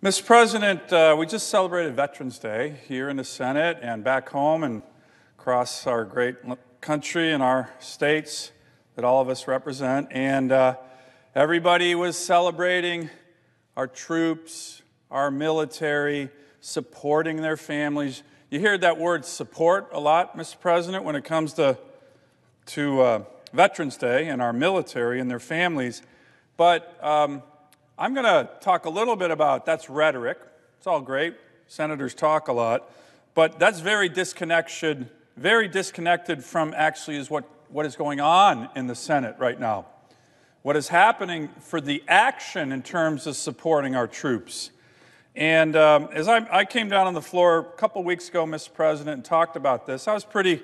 Mr. President, we just celebrated Veterans Day here in the Senate and back home and across our great country and our states that all of us represent. And everybody was celebrating our troops, our military, supporting their families. You hear that word support a lot, Mr. President, when it comes to Veterans Day and our military and their families. But I'm going to talk a little bit about that's rhetoric. It's all great. Senators talk a lot. But that's very disconnected from actually is what is going on in the Senate right now. What is happening for the action in terms of supporting our troops. And as I came down on the floor a couple weeks ago, Mr. President, and talked about this, I was pretty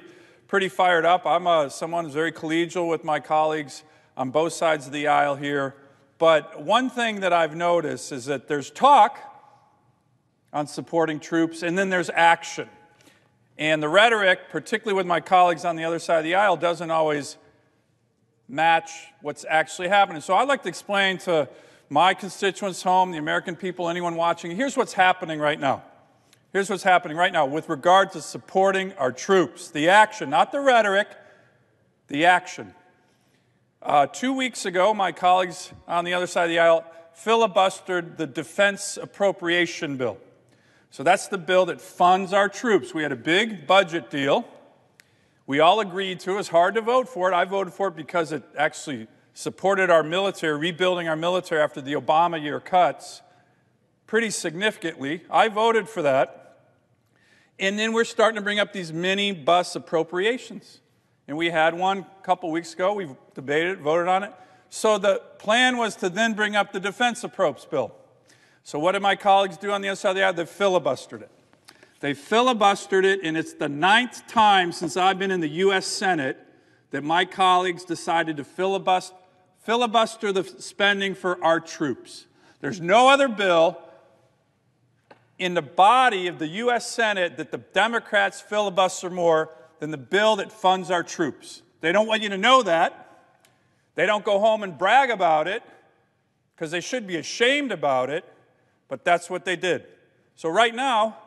fired up. I'm someone who's very collegial with my colleagues on both sides of the aisle here. But one thing that I've noticed is that there's talk on supporting troops, and then there's action. And the rhetoric, particularly with my colleagues on the other side of the aisle, doesn't always match what's actually happening. So I'd like to explain to my constituents home, the American people, anyone watching, here's what's happening right now. Here's what's happening right now with regard to supporting our troops. The action, not the rhetoric, the action. 2 weeks ago, my colleagues on the other side of the aisle filibustered the Defense Appropriation Bill. So that's the bill that funds our troops. We had a big budget deal. We all agreed to it. It was hard to vote for it. I voted for it because it actually supported our military, rebuilding our military after the Obama year cuts pretty significantly. I voted for that. And then we're starting to bring up these mini bus appropriations. And we had one a couple weeks ago. We've debated it, voted on it. So the plan was to then bring up the Defense Approps Bill. So what did my colleagues do on the other side of the aisle? They filibustered it. They filibustered it, and it's the 9th time since I've been in the U.S. Senate that my colleagues decided to filibuster the spending for our troops. There's no other bill in the body of the U.S. Senate that the Democrats filibuster more than the bill that funds our troops. They don't want you to know that. They don't go home and brag about it because they should be ashamed about it, but that's what they did. So right now,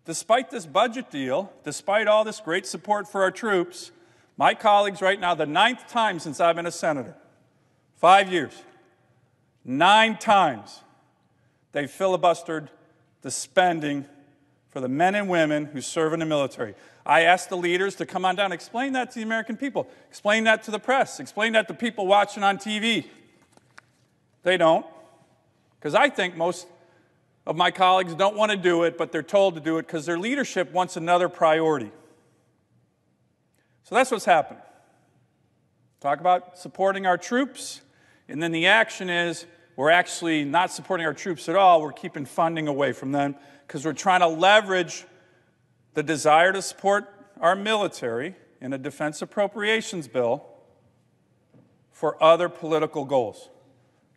despite this budget deal, despite all this great support for our troops, my colleagues right now, the 9th time since I've been a senator, 5 years, 9 times, they filibustered the spending for the men and women who serve in the military. I asked the leaders to come on down, explain that to the American people, explain that to the press, explain that to people watching on TV. They don't, because I think most of my colleagues don't want to do it, but they're told to do it because their leadership wants another priority. So that's what's happened. Talk about supporting our troops, and then the action is we're actually not supporting our troops at all. We're keeping funding away from them because we're trying to leverage the desire to support our military in a defense appropriations bill for other political goals.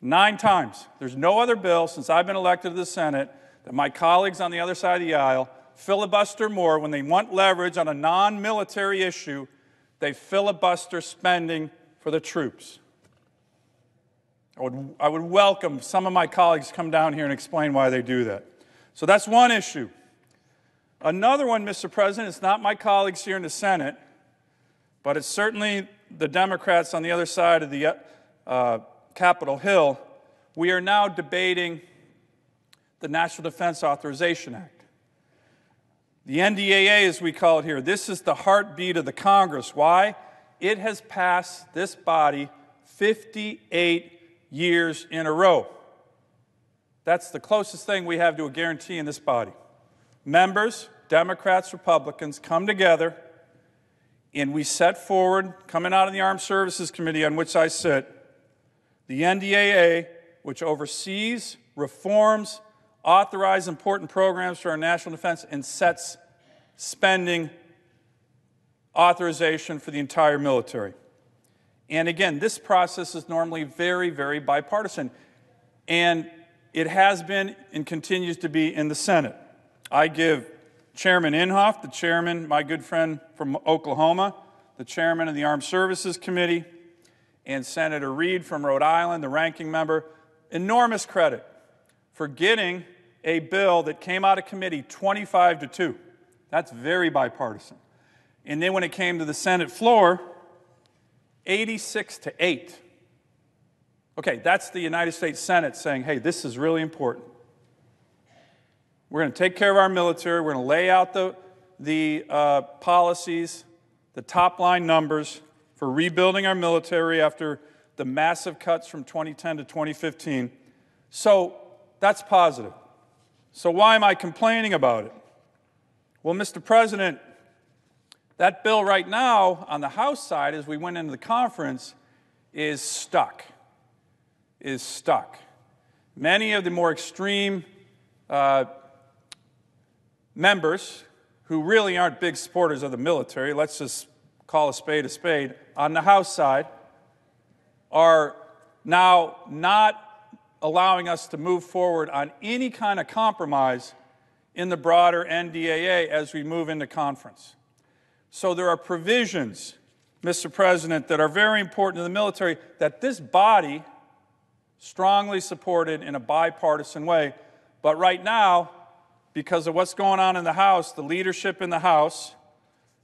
9 times. There's no other bill since I've been elected to the Senate that my colleagues on the other side of the aisle filibuster more when they want leverage on a non-military issue. They filibuster spending for the troops. I would welcome some of my colleagues to come down here and explain why they do that. So that's one issue. Another one, Mr. President, it's not my colleagues here in the Senate, but it's certainly the Democrats on the other side of the Capitol Hill. We are now debating the National Defense Authorization Act. The NDAA, as we call it here, this is the heartbeat of the Congress. Why? It has passed this body 58 years in a row. That's the closest thing we have to a guarantee in this body. Members, Democrats, Republicans, come together and we set forward, coming out of the Armed Services Committee on which I sit, the NDAA, which oversees, reforms, authorizes important programs for our national defense, and sets spending authorization for the entire military. And again, this process is normally very, very bipartisan. And it has been and continues to be in the Senate. I give Chairman Inhofe, the chairman, my good friend from Oklahoma, the chairman of the Armed Services Committee, and Senator Reed from Rhode Island, the ranking member, enormous credit for getting a bill that came out of committee 25-2. That's very bipartisan. And then when it came to the Senate floor, 86-8. Okay, that's the United States Senate saying, hey, this is really important. We're going to take care of our military. We're going to lay out the policies, the top-line numbers for rebuilding our military after the massive cuts from 2010 to 2015. So that's positive. So why am I complaining about it? Well, Mr. President, that bill right now on the House side, as we went into the conference, is stuck. Many of the more extreme members who really aren't big supporters of the military, let's just call a spade, on the House side, are now not allowing us to move forward on any kind of compromise in the broader NDAA as we move into conference. So there are provisions, Mr. President, that are very important to the military that this body strongly supported in a bipartisan way. But right now, because of what's going on in the House, the leadership in the House,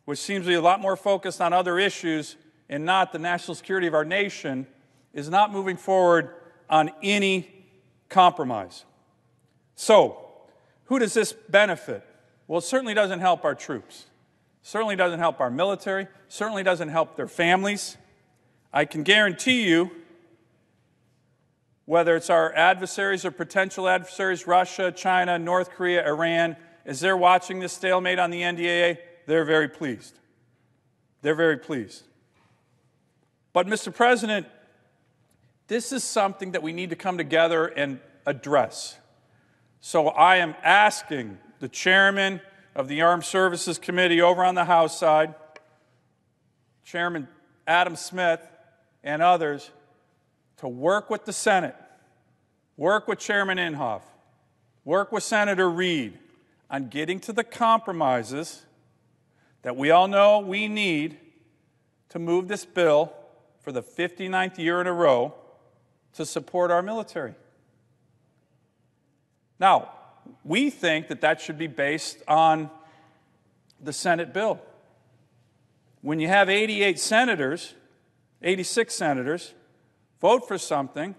which seems to be a lot more focused on other issues and not the national security of our nation, is not moving forward on any compromise. So, who does this benefit? Well, it certainly doesn't help our troops. Certainly doesn't help our military. Certainly doesn't help their families. I can guarantee you, whether it's our adversaries or potential adversaries, Russia, China, North Korea, Iran, as they're watching this stalemate on the NDAA, they're very pleased. They're very pleased. But, Mr. President, this is something that we need to come together and address. So I am asking the chairman of the Armed Services Committee over on the House side, Chairman Adam Smith and others, to work with the Senate, work with Chairman Inhofe, work with Senator Reid on getting to the compromises that we all know we need to move this bill for the 59th year in a row to support our military. Now, we think that that should be based on the Senate bill. When you have 86 senators vote for something,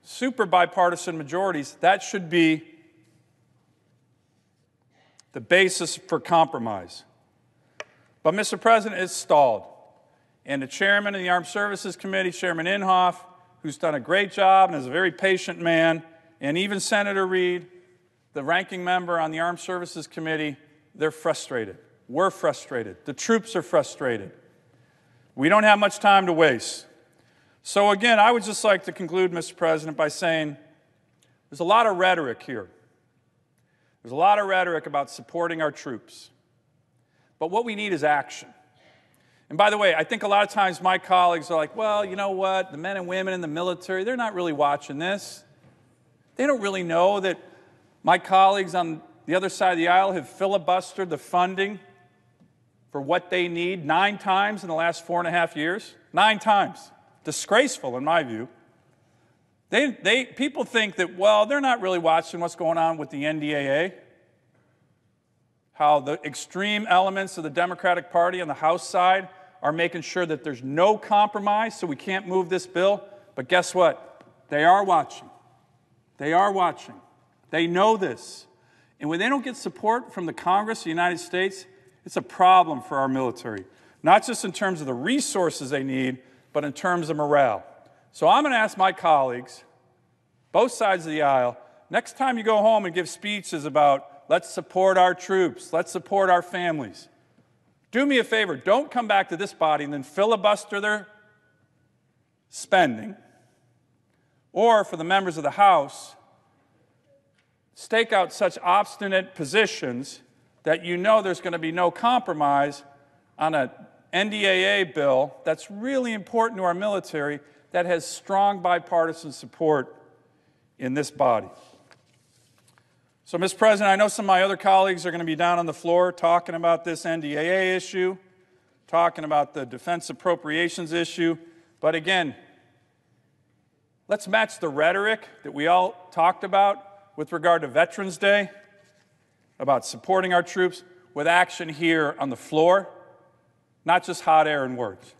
super bipartisan majorities, that should be the basis for compromise. But, Mr. President, it's stalled. And the chairman of the Armed Services Committee, Chairman Inhofe, who's done a great job and is a very patient man, and even Senator Reid, the ranking member on the Armed Services Committee, they're frustrated. We're frustrated. The troops are frustrated. We don't have much time to waste. So again, I would just like to conclude, Mr. President, by saying there's a lot of rhetoric here. There's a lot of rhetoric about supporting our troops. But what we need is action. And by the way, I think a lot of times my colleagues are like, well, you know what, the men and women in the military, they're not really watching this. They don't really know that my colleagues on the other side of the aisle have filibustered the funding for what they need 9 times in the last 4.5 years. 9 times. Disgraceful, in my view. People think that, well, they're not really watching what's going on with the NDAA, how the extreme elements of the Democratic Party on the House side are making sure that there's no compromise so we can't move this bill. But guess what? They are watching. They are watching. They know this. And when they don't get support from the Congress of the United States, it's a problem for our military, not just in terms of the resources they need, but in terms of morale. So I'm going to ask my colleagues, both sides of the aisle, next time you go home and give speeches about let's support our troops, let's support our families, do me a favor, don't come back to this body and then filibuster their spending, or for the members of the House, stake out such obstinate positions that you know there's going to be no compromise on an NDAA bill that's really important to our military, that has strong bipartisan support in this body. So, Mr. President, I know some of my other colleagues are going to be down on the floor talking about this NDAA issue, talking about the defense appropriations issue, but again, let's match the rhetoric that we all talked about with regard to Veterans Day, about supporting our troops, with action here on the floor, not just hot air and words.